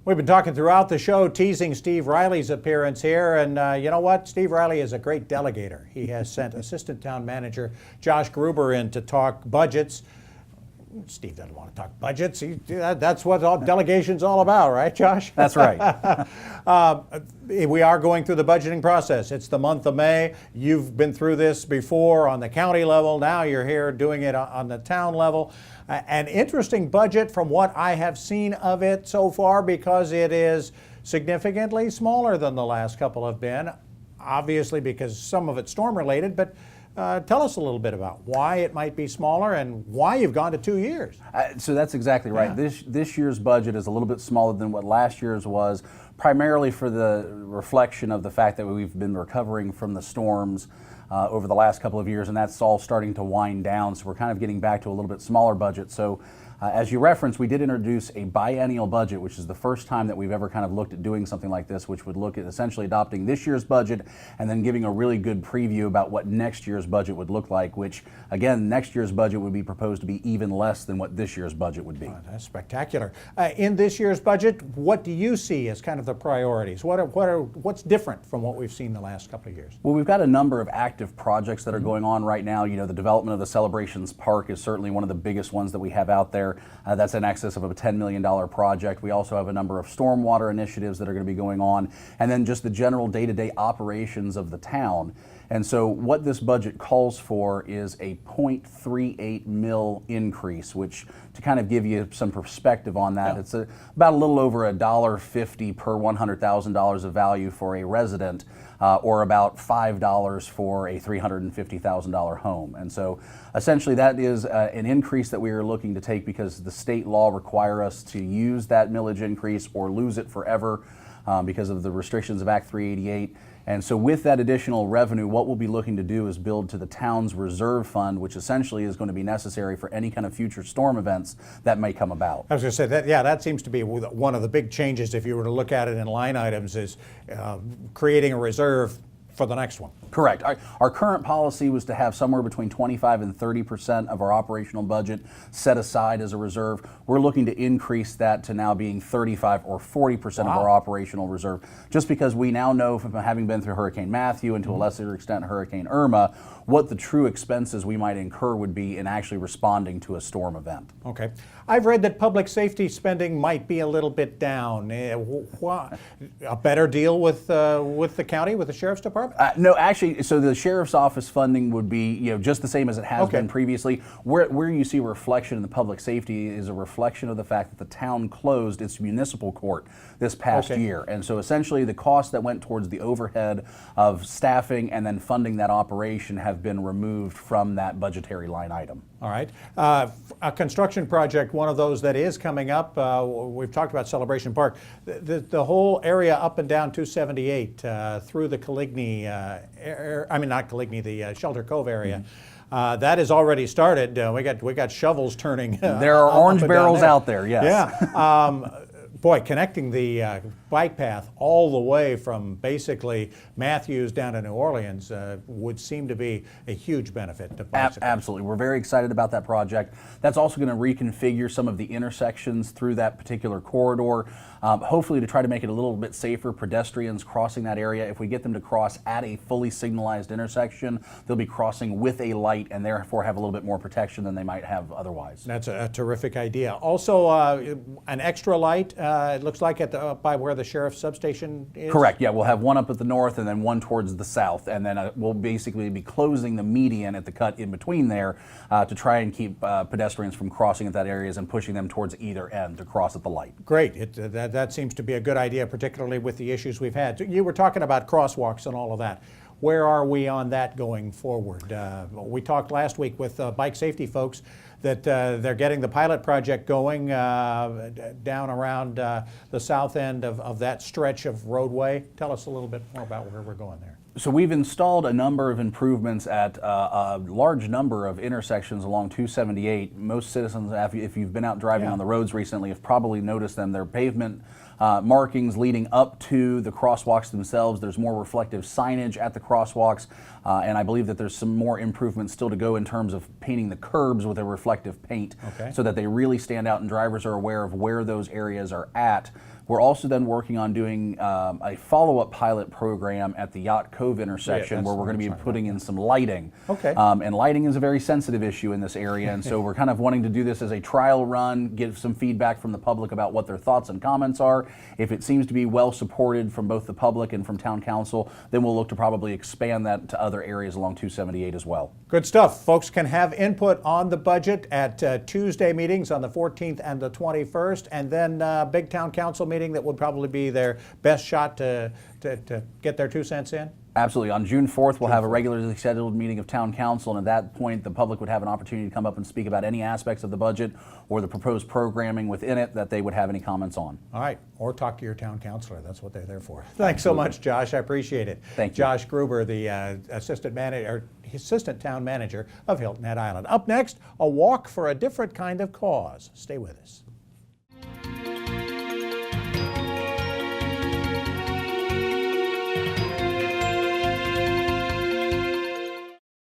We've been talking throughout the show, teasing Steve Riley's appearance here, and you know what? Steve Riley is a great delegator. He has sent Assistant Town Manager Josh Gruber in to talk budgets. Steve doesn't want to talk budgets. That's what delegation's all about, right, Josh? That's right. We are going through the budgeting process. It's the month of May. You've been through this before on the county level. Now you're here doing it on the town level. An interesting budget from what I have seen of it so far, because it is significantly smaller than the last couple have been, obviously because some of it's storm related, but tell us a little bit about why it might be smaller and why you've gone to 2 years. So that's exactly right. Yeah. This year's budget is a little bit smaller than what last year's was, primarily for the reflection of the fact that we've been recovering from the storms over the last couple of years, and that's all starting to wind down. So we're kind of getting back to a little bit smaller budget. So as you referenced, we did introduce a biennial budget, which is the first time that we've ever kind of looked at doing something like this, which would look at essentially adopting this year's budget and then giving a really good preview about what next year's budget would look like, which again, next year's budget would be proposed to be even less than what this year's budget would be. Oh, that's spectacular. In this year's budget, what do you see as kind of the priorities? What's different from what we've seen the last couple of years? Well, we've got a number of active projects that are going on right now. You know, the development of the Celebrations Park is certainly one of the biggest ones that we have out there. That's in excess of a $10 million project. We also have a number of stormwater initiatives that are going to be going on, and then just the general day-to-day operations of the town. And so what this budget calls for is a 0.38 mil increase, which, to kind of give you some perspective on that, it's about a little over $1.50 per $100,000 of value for a resident, or about $5 for a $350,000 home. And so essentially that is an increase that we are looking to take because the state law require us to use that millage increase or lose it forever because of the restrictions of Act 388. And so with that additional revenue, what we'll be looking to do is build to the town's reserve fund, which essentially is going to be necessary for any kind of future storm events that may come about. I was going to say that, yeah, that seems to be one of the big changes if you were to look at it in line items, is creating a reserve for the next one. Correct. Our current policy was to have somewhere between 25 and 30% of our operational budget set aside as a reserve. We're looking to increase that to now being 35 or 40% of our operational reserve, just because we now know from having been through Hurricane Matthew and to a lesser extent Hurricane Irma, what the true expenses we might incur would be in actually responding to a storm event. Okay. I've read that public safety spending might be a little bit down. A better deal with the county, with the sheriff's department? No, actually, so the sheriff's office funding would be, just the same as it has been previously. Where you see a reflection in the public safety is a reflection of the fact that the town closed its municipal court this past year. And so essentially the costs that went towards the overhead of staffing and then funding that operation have been removed from that budgetary line item. All right. A construction project, one of those that is coming up, we've talked about Celebration Park. The whole area up and down 278 through the Coligny, not Coligny, the Shelter Cove area. That has already started. We got shovels turning. There are orange barrels out there, yes. Yeah. Boy, connecting the bike path all the way from basically Matthews down to New Orleans would seem to be a huge benefit to bicyclists. Absolutely. We're very excited about that project. That's also going to reconfigure some of the intersections through that particular corridor, hopefully to try to make it a little bit safer pedestrians crossing that area. If we get them to cross at a fully signalized intersection, they'll be crossing with a light and therefore have a little bit more protection than they might have otherwise. That's a terrific idea. Also, an extra light, it looks like by where the sheriff's substation is? Correct, yeah. We'll have one up at the north and then one towards the south, and then we'll basically be closing the median at the cut in between there to try and keep pedestrians from crossing at that areas and pushing them towards either end to cross at the light. Great. That seems to be a good idea, particularly with the issues we've had. You were talking about crosswalks and all of that. Where are we on that going forward? We talked last week with bike safety folks that they're getting the pilot project going down around the south end of that stretch of roadway. Tell us a little bit more about where we're going there. So we've installed a number of improvements at a large number of intersections along 278. Most citizens, if you've been out driving on the roads recently, have probably noticed them. They're pavement markings leading up to the crosswalks themselves. There's more reflective signage at the crosswalks. and I believe that there's some more improvements still to go in terms of painting the curbs with a reflective paint, Okay. so that they really stand out and drivers are aware of where those areas are at. We're also then working on doing a follow-up pilot program at the Yacht Cove intersection, that's where we're what going to I'm be talking putting in some lighting. Okay. And lighting is a very sensitive issue in this area, and so we're kind of wanting to do this as a trial run, give some feedback from the public about what their thoughts and comments are. If it seems to be well supported from both the public and from town council, then we'll look to probably expand that to other areas along 278 as well. Good stuff. Folks can have input on the budget at Tuesday meetings on the 14th and the 21st, and then big town council meeting that would probably be their best shot to get their 2 cents in. Absolutely. On June 4th, we'll have a regularly scheduled meeting of town council, and at that point, the public would have an opportunity to come up and speak about any aspects of the budget or the proposed programming within it that they would have any comments on. All right, or talk to your town councilor. That's what they're there for. Thanks so much, Josh. I appreciate it. Thank you. Josh Gruber, the assistant town manager of Hilton Head Island. Up next, a walk for a different kind of cause. Stay with us.